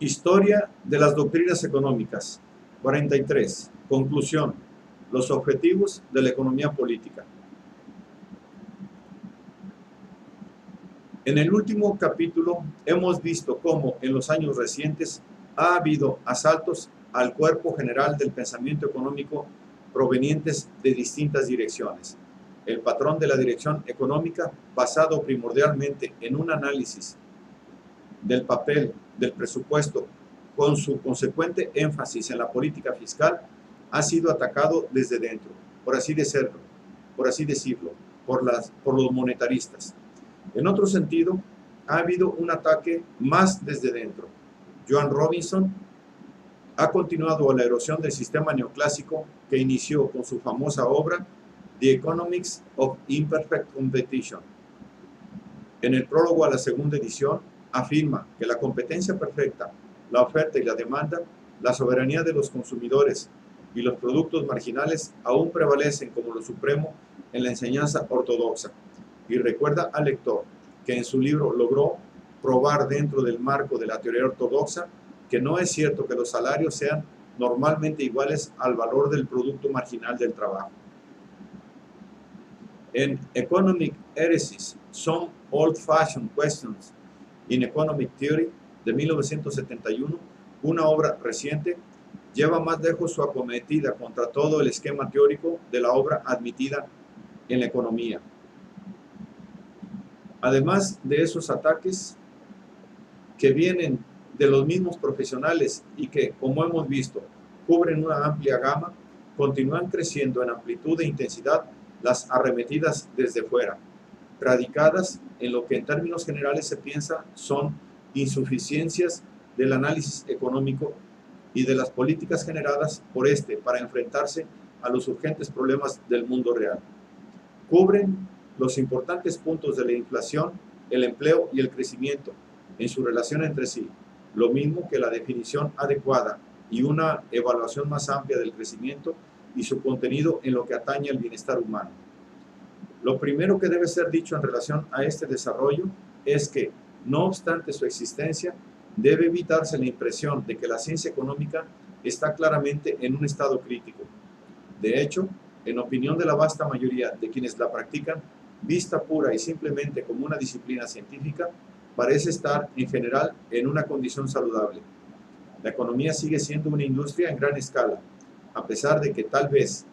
Historia de las doctrinas económicas. 43. Conclusión. Los objetivos de la economía política. En el último capítulo hemos visto cómo en los años recientes ha habido asaltos al cuerpo general del pensamiento económico provenientes de distintas direcciones. El patrón de la dirección económica, basado primordialmente en un análisis del papel del presupuesto con su consecuente énfasis en la política fiscal, ha sido atacado desde dentro, por así decirlo, por los monetaristas. En otro sentido, ha habido un ataque más desde dentro. Joan Robinson ha continuado la erosión del sistema neoclásico que inició con su famosa obra The Economics of Imperfect Competition. En el prólogo a la segunda edición, afirma que la competencia perfecta, la oferta y la demanda, la soberanía de los consumidores y los productos marginales aún prevalecen como lo supremo en la enseñanza ortodoxa, y recuerda al lector que en su libro logró probar dentro del marco de la teoría ortodoxa que no es cierto que los salarios sean normalmente iguales al valor del producto marginal del trabajo. En Economic Heresies, Some Old-Fashioned Questions in Economic Theory, de 1971, una obra reciente, lleva más lejos su acometida contra todo el esquema teórico de la obra admitida en la economía. Además de esos ataques que vienen de los mismos profesionales y que, como hemos visto, cubren una amplia gama, continúan creciendo en amplitud e intensidad las arremetidas desde fuera, radicadas en lo que en términos generales se piensa son insuficiencias del análisis económico y de las políticas generadas por este para enfrentarse a los urgentes problemas del mundo real. Cubren los importantes puntos de la inflación, el empleo y el crecimiento en su relación entre sí, lo mismo que la definición adecuada y una evaluación más amplia del crecimiento y su contenido en lo que atañe al bienestar humano. Lo primero que debe ser dicho en relación a este desarrollo es que, no obstante su existencia, debe evitarse la impresión de que la ciencia económica está claramente en un estado crítico. De hecho, en opinión de la vasta mayoría de quienes la practican, vista pura y simplemente como una disciplina científica, parece estar en general en una condición saludable. La economía sigue siendo una industria en gran escala, a pesar de que tal vez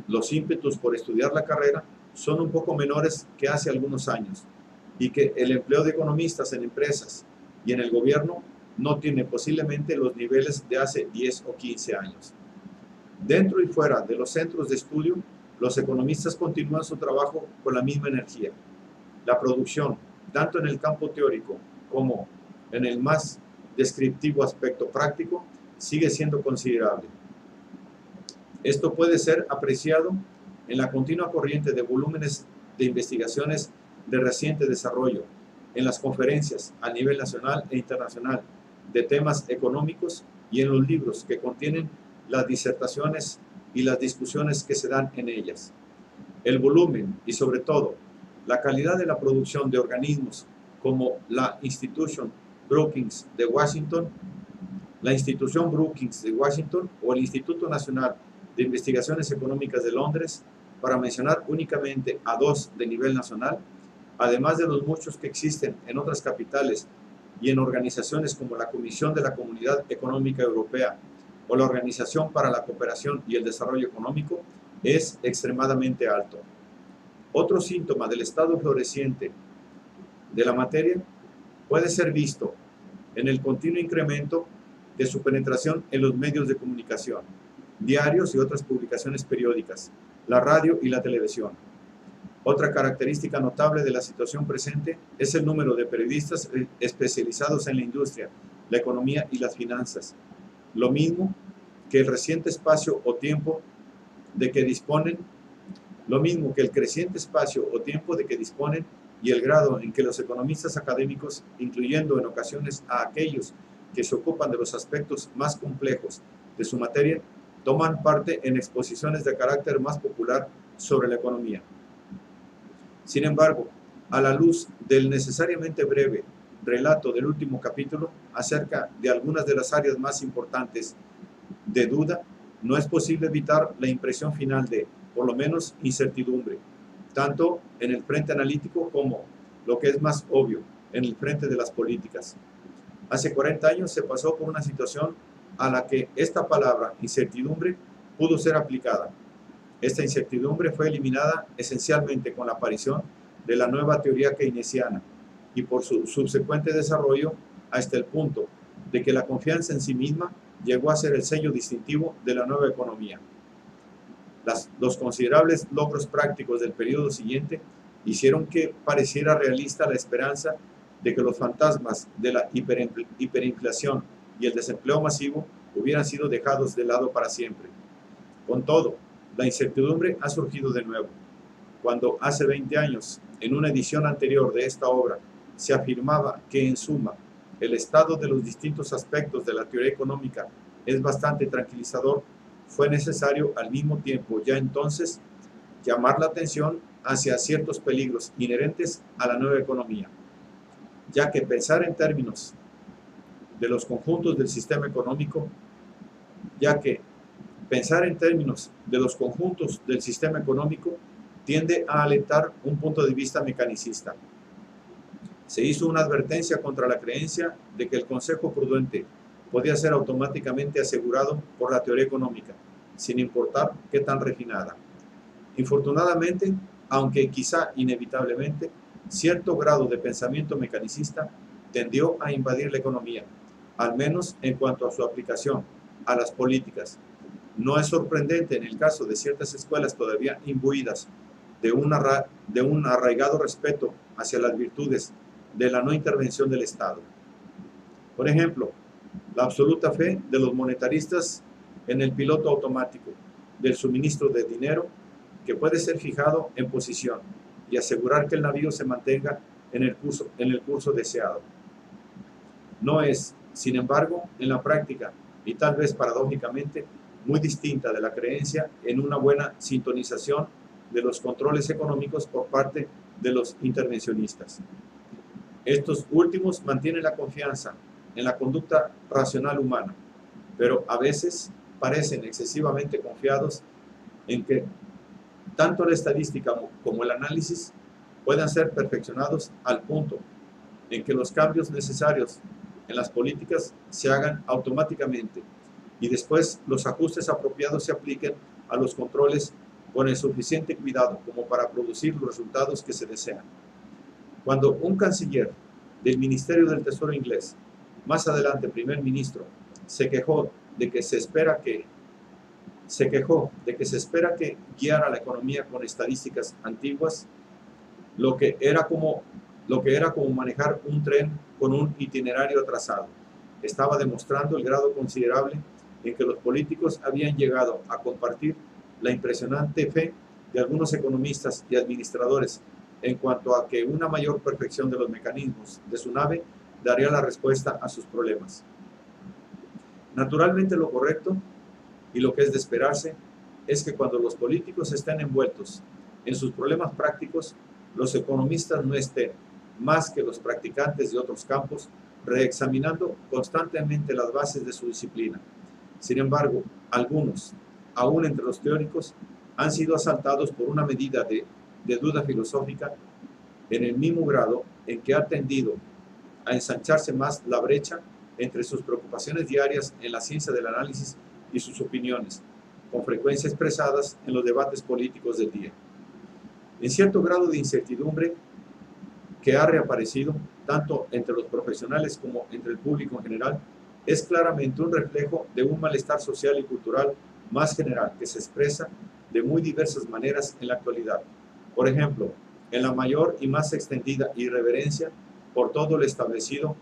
los ímpetus por estudiar la carrera son un poco menores que hace algunos años y que el empleo de economistas en empresas y en el gobierno no tiene posiblemente los niveles de hace 10 o 15 años. Dentro y fuera de los centros de estudio, los economistas continúan su trabajo con la misma energía. La producción, tanto en el campo teórico como en el más descriptivo aspecto práctico, sigue siendo considerable. Esto puede ser apreciado en la continua corriente de volúmenes de investigaciones de reciente desarrollo, en las conferencias a nivel nacional e internacional de temas económicos y en los libros que contienen las disertaciones y las discusiones que se dan en ellas. El volumen y sobre todo la calidad de la producción de organismos como la Institution Brookings de Washington, o el Instituto Nacional de Investigaciones Económicas de Londres, para mencionar únicamente a dos de nivel nacional, además de los muchos que existen en otras capitales y en organizaciones como la Comisión de la Comunidad Económica Europea o la Organización para la Cooperación y el Desarrollo Económico, es extremadamente alto. Otro síntoma del estado floreciente de la materia puede ser visto en el continuo incremento de su penetración en los medios de comunicación, diarios y otras publicaciones periódicas, la radio y la televisión. Otra característica notable de la situación presente es el número de periodistas especializados en la industria, la economía y las finanzas, lo mismo que el creciente espacio o tiempo de que disponen y el grado en que los economistas académicos, incluyendo en ocasiones a aquellos que se ocupan de los aspectos más complejos de su materia, toman parte en exposiciones de carácter más popular sobre la economía. Sin embargo, a la luz del necesariamente breve relato del último capítulo acerca de algunas de las áreas más importantes de duda, no es posible evitar la impresión final de, por lo menos, incertidumbre, tanto en el frente analítico como, lo que es más obvio, en el frente de las políticas. Hace 40 años se pasó por una situación a la que esta palabra, incertidumbre, pudo ser aplicada. Esta incertidumbre fue eliminada esencialmente con la aparición de la nueva teoría keynesiana y por su subsecuente desarrollo hasta el punto de que la confianza en sí misma llegó a ser el sello distintivo de la nueva economía. Los considerables logros prácticos del periodo siguiente hicieron que pareciera realista la esperanza de que los fantasmas de la hiperinflación y el desempleo masivo hubieran sido dejados de lado para siempre. Con todo, la incertidumbre ha surgido de nuevo. Cuando hace 20 años, en una edición anterior de esta obra, se afirmaba que, en suma, el estado de los distintos aspectos de la teoría económica es bastante tranquilizador, fue necesario al mismo tiempo ya entonces llamar la atención hacia ciertos peligros inherentes a la nueva economía, ya que pensar en términos de los conjuntos del sistema económico, tiende a alentar un punto de vista mecanicista. Se hizo una advertencia contra la creencia de que el consejo prudente podía ser automáticamente asegurado por la teoría económica, sin importar qué tan refinada. Infortunadamente, aunque quizá inevitablemente, cierto grado de pensamiento mecanicista tendió a invadir la economía, al menos en cuanto a su aplicación a las políticas. No es sorprendente en el caso de ciertas escuelas todavía imbuidas de un arraigado respeto hacia las virtudes de la no intervención del Estado. Por ejemplo, la absoluta fe de los monetaristas en el piloto automático del suministro de dinero que puede ser fijado en posición y asegurar que el navío se mantenga en el curso deseado. No es, sin embargo, en la práctica, y tal vez paradójicamente, muy distinta de la creencia en una buena sintonización de los controles económicos por parte de los intervencionistas. Estos últimos mantienen la confianza en la conducta racional humana, pero a veces parecen excesivamente confiados en que tanto la estadística como el análisis puedan ser perfeccionados al punto en que los cambios necesarios en las políticas se hagan automáticamente y después los ajustes apropiados se apliquen a los controles con el suficiente cuidado como para producir los resultados que se desean. Cuando un canciller del Ministerio del Tesoro inglés, más adelante primer ministro, se quejó de que se espera que guiara la economía con estadísticas antiguas, lo que era como manejar un tren con un itinerario atrasado. Estaba demostrando el grado considerable en que los políticos habían llegado a compartir la impresionante fe de algunos economistas y administradores en cuanto a que una mayor perfección de los mecanismos de su nave daría la respuesta a sus problemas. Naturalmente, lo correcto y lo que es de esperarse es que cuando los políticos estén envueltos en sus problemas prácticos, los economistas no estén, más que los practicantes de otros campos, reexaminando constantemente las bases de su disciplina. Sin embargo, algunos, aún entre los teóricos, han sido asaltados por una medida de duda filosófica en el mismo grado en que ha tendido a ensancharse más la brecha entre sus preocupaciones diarias en la ciencia del análisis y sus opiniones, con frecuencia expresadas en los debates políticos del día. En cierto grado de incertidumbre que ha reaparecido, tanto entre los profesionales como entre el público en general, es claramente un reflejo de un malestar social y cultural más general que se expresa de muy diversas maneras en la actualidad. Por ejemplo, en la mayor y más extendida irreverencia por todo lo establecido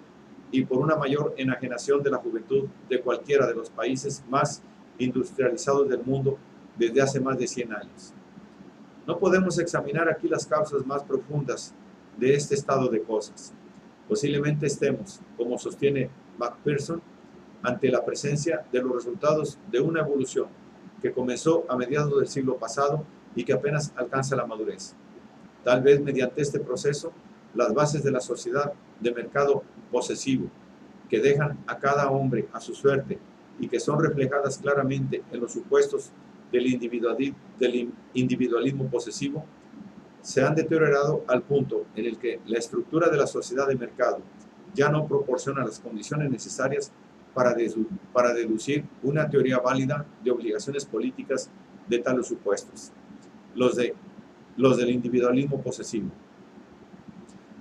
y por una mayor enajenación de la juventud de cualquiera de los países más industrializados del mundo desde hace más de 100 años. No podemos examinar aquí las causas más profundas de este estado de cosas. Posiblemente estemos, como sostiene McPherson, ante la presencia de los resultados de una evolución que comenzó a mediados del siglo pasado y que apenas alcanza la madurez. Tal vez mediante este proceso, las bases de la sociedad de mercado posesivo, que dejan a cada hombre a su suerte y que son reflejadas claramente en los supuestos del individualismo posesivo, se han deteriorado al punto en el que la estructura de la sociedad de mercado ya no proporciona las condiciones necesarias para deducir una teoría válida de obligaciones políticas de tales supuestos, los del individualismo posesivo.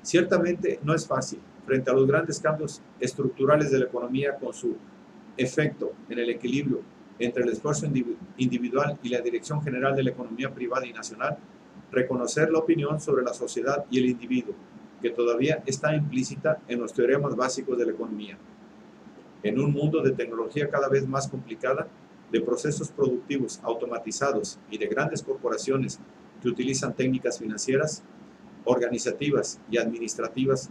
Ciertamente no es fácil, frente a los grandes cambios estructurales de la economía con su efecto en el equilibrio entre el esfuerzo individual y la dirección general de la economía privada y nacional, reconocer la opinión sobre la sociedad y el individuo, que todavía está implícita en los teoremas básicos de la economía. En un mundo de tecnología cada vez más complicada, de procesos productivos automatizados y de grandes corporaciones que utilizan técnicas financieras, organizativas y administrativas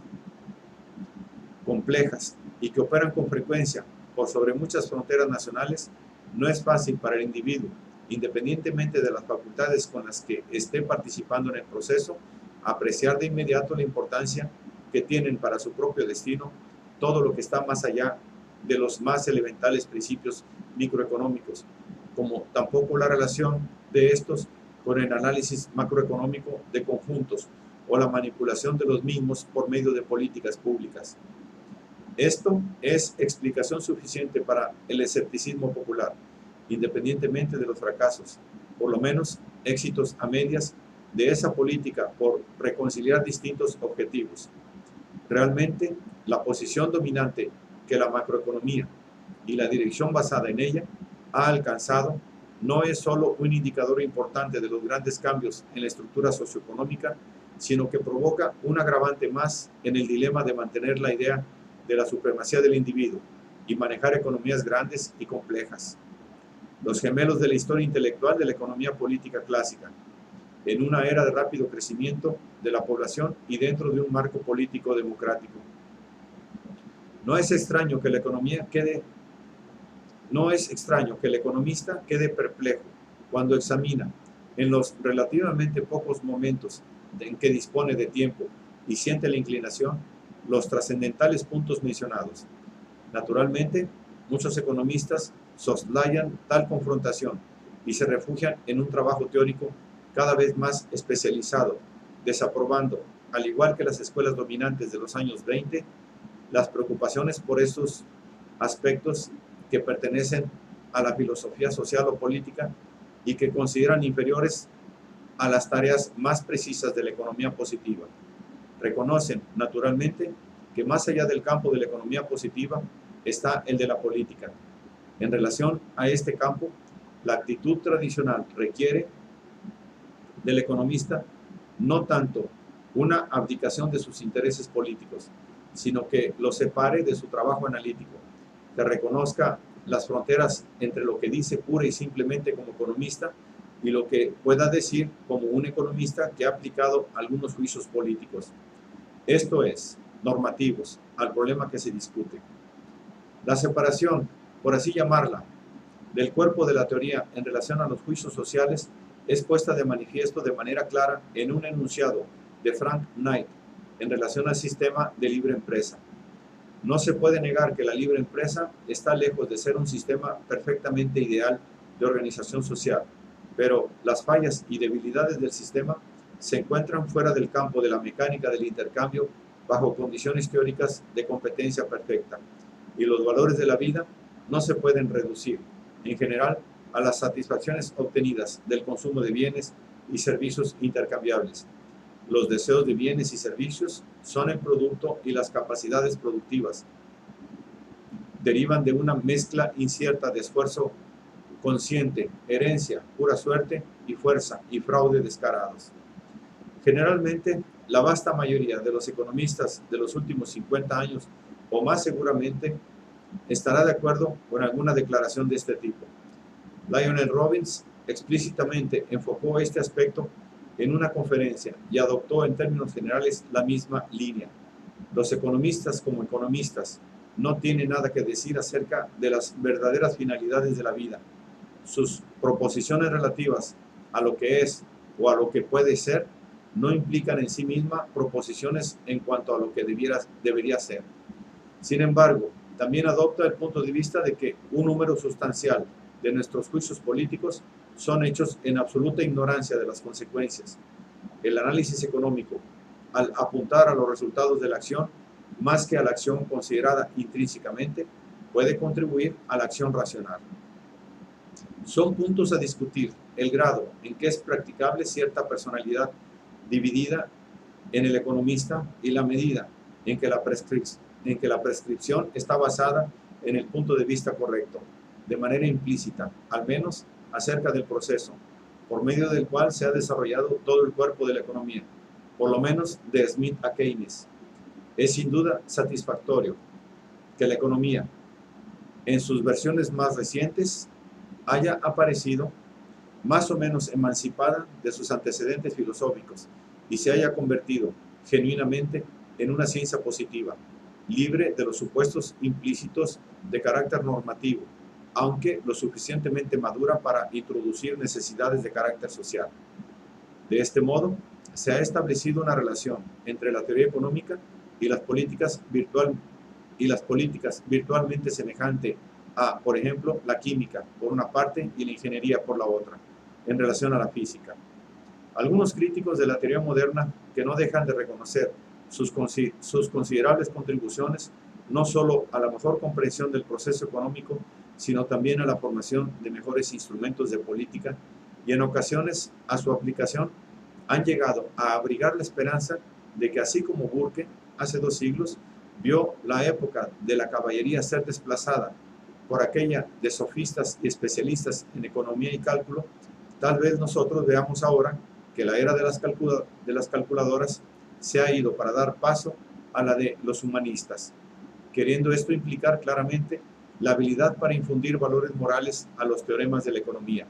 complejas y que operan con frecuencia por sobre muchas fronteras nacionales, no es fácil para el individuo, independientemente de las facultades con las que esté participando en el proceso, apreciar de inmediato la importancia que tienen para su propio destino todo lo que está más allá de los más elementales principios microeconómicos, como tampoco la relación de estos con el análisis macroeconómico de conjuntos o la manipulación de los mismos por medio de políticas públicas. Esto es explicación suficiente para el escepticismo popular, independientemente de los fracasos, por lo menos éxitos a medias, de esa política por reconciliar distintos objetivos. Realmente, la posición dominante que la macroeconomía y la dirección basada en ella ha alcanzado no es solo un indicador importante de los grandes cambios en la estructura socioeconómica, sino que provoca un agravante más en el dilema de mantener la idea de la supremacía del individuo y manejar economías grandes y complejas. Los gemelos de la historia intelectual de la economía política clásica, en una era de rápido crecimiento de la población y dentro de un marco político democrático. No es extraño que el economista quede perplejo cuando examina, en los relativamente pocos momentos en que dispone de tiempo y siente la inclinación, los trascendentales puntos mencionados. Naturalmente, muchos economistas soslayan tal confrontación y se refugian en un trabajo teórico cada vez más especializado, desaprobando, al igual que las escuelas dominantes de los años 20, las preocupaciones por estos aspectos que pertenecen a la filosofía social o política y que consideran inferiores a las tareas más precisas de la economía positiva. Reconocen, naturalmente, que más allá del campo de la economía positiva está el de la política. En relación a este campo, la actitud tradicional requiere del economista no tanto una abdicación de sus intereses políticos, sino que lo separe de su trabajo analítico, que reconozca las fronteras entre lo que dice pura y simplemente como economista y lo que pueda decir como un economista que ha aplicado algunos juicios políticos, esto es, normativos, al problema que se discute. La separación, por así llamarla, del cuerpo de la teoría en relación a los juicios sociales es puesta de manifiesto de manera clara en un enunciado de Frank Knight en relación al sistema de libre empresa. No se puede negar que la libre empresa está lejos de ser un sistema perfectamente ideal de organización social, pero las fallas y debilidades del sistema se encuentran fuera del campo de la mecánica del intercambio bajo condiciones teóricas de competencia perfecta, y los valores de la vida no se pueden reducir, en general, a las satisfacciones obtenidas del consumo de bienes y servicios intercambiables. Los deseos de bienes y servicios son el producto y las capacidades productivas derivan de una mezcla incierta de esfuerzo consciente, herencia, pura suerte y fuerza y fraude descarados. Generalmente, la vasta mayoría de los economistas de los últimos 50 años, o más seguramente, estará de acuerdo con alguna declaración de este tipo. Lionel Robbins explícitamente enfocó este aspecto en una conferencia y adoptó en términos generales la misma línea. Los economistas como economistas no tienen nada que decir acerca de las verdaderas finalidades de la vida. Sus proposiciones relativas a lo que es o a lo que puede ser no implican en sí misma proposiciones en cuanto a lo que debería ser. Sin embargo, también adopta el punto de vista de que un número sustancial de nuestros juicios políticos son hechos en absoluta ignorancia de las consecuencias. El análisis económico, al apuntar a los resultados de la acción, más que a la acción considerada intrínsecamente, puede contribuir a la acción racional. Son puntos a discutir el grado en que es practicable cierta personalidad dividida en el economista y la medida en que la prescripción está basada en el punto de vista correcto, de manera implícita, al menos acerca del proceso, por medio del cual se ha desarrollado todo el cuerpo de la economía, por lo menos de Smith a Keynes. Es sin duda satisfactorio que la economía, en sus versiones más recientes, haya aparecido más o menos emancipada de sus antecedentes filosóficos y se haya convertido genuinamente en una ciencia positiva, libre de los supuestos implícitos de carácter normativo, aunque lo suficientemente madura para introducir necesidades de carácter social. De este modo, se ha establecido una relación entre la teoría económica y las políticas virtualmente semejante a, por ejemplo, la química por una parte y la ingeniería por la otra, en relación a la física. Algunos críticos de la teoría moderna, que no dejan de reconocer sus considerables contribuciones no solo a la mejor comprensión del proceso económico, sino también a la formación de mejores instrumentos de política y en ocasiones a su aplicación, han llegado a abrigar la esperanza de que así como Burke hace 2 siglos vio la época de la caballería ser desplazada por aquella de sofistas y especialistas en economía y cálculo, tal vez nosotros veamos ahora que la era de las calculadoras se ha ido para dar paso a la de los humanistas, queriendo esto implicar claramente la habilidad para infundir valores morales a los teoremas de la economía,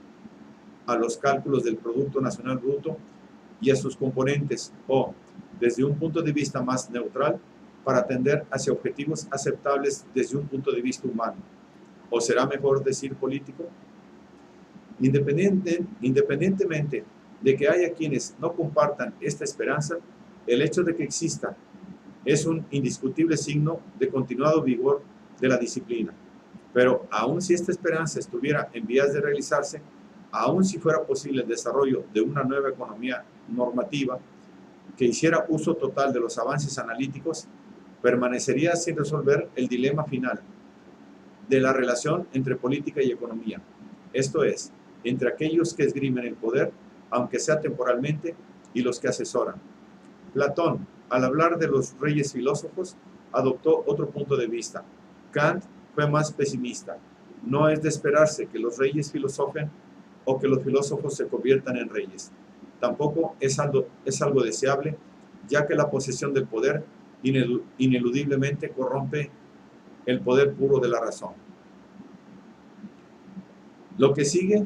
a los cálculos del Producto Nacional Bruto y a sus componentes, o, desde un punto de vista más neutral, para tender hacia objetivos aceptables desde un punto de vista humano, o será mejor decir político. Independientemente de que haya quienes no compartan esta esperanza, el hecho de que exista es un indiscutible signo de continuado vigor de la disciplina. Pero aun si esta esperanza estuviera en vías de realizarse, aun si fuera posible el desarrollo de una nueva economía normativa que hiciera uso total de los avances analíticos, permanecería sin resolver el dilema final de la relación entre política y economía, esto es, entre aquellos que esgrimen el poder, aunque sea temporalmente, y los que asesoran. Platón, al hablar de los reyes filósofos, adoptó otro punto de vista. Kant fue más pesimista. No es de esperarse que los reyes filosofen o que los filósofos se conviertan en reyes. Tampoco es algo deseable, ya que la posesión del poder ineludiblemente corrompe el poder puro de la razón. La que sigue,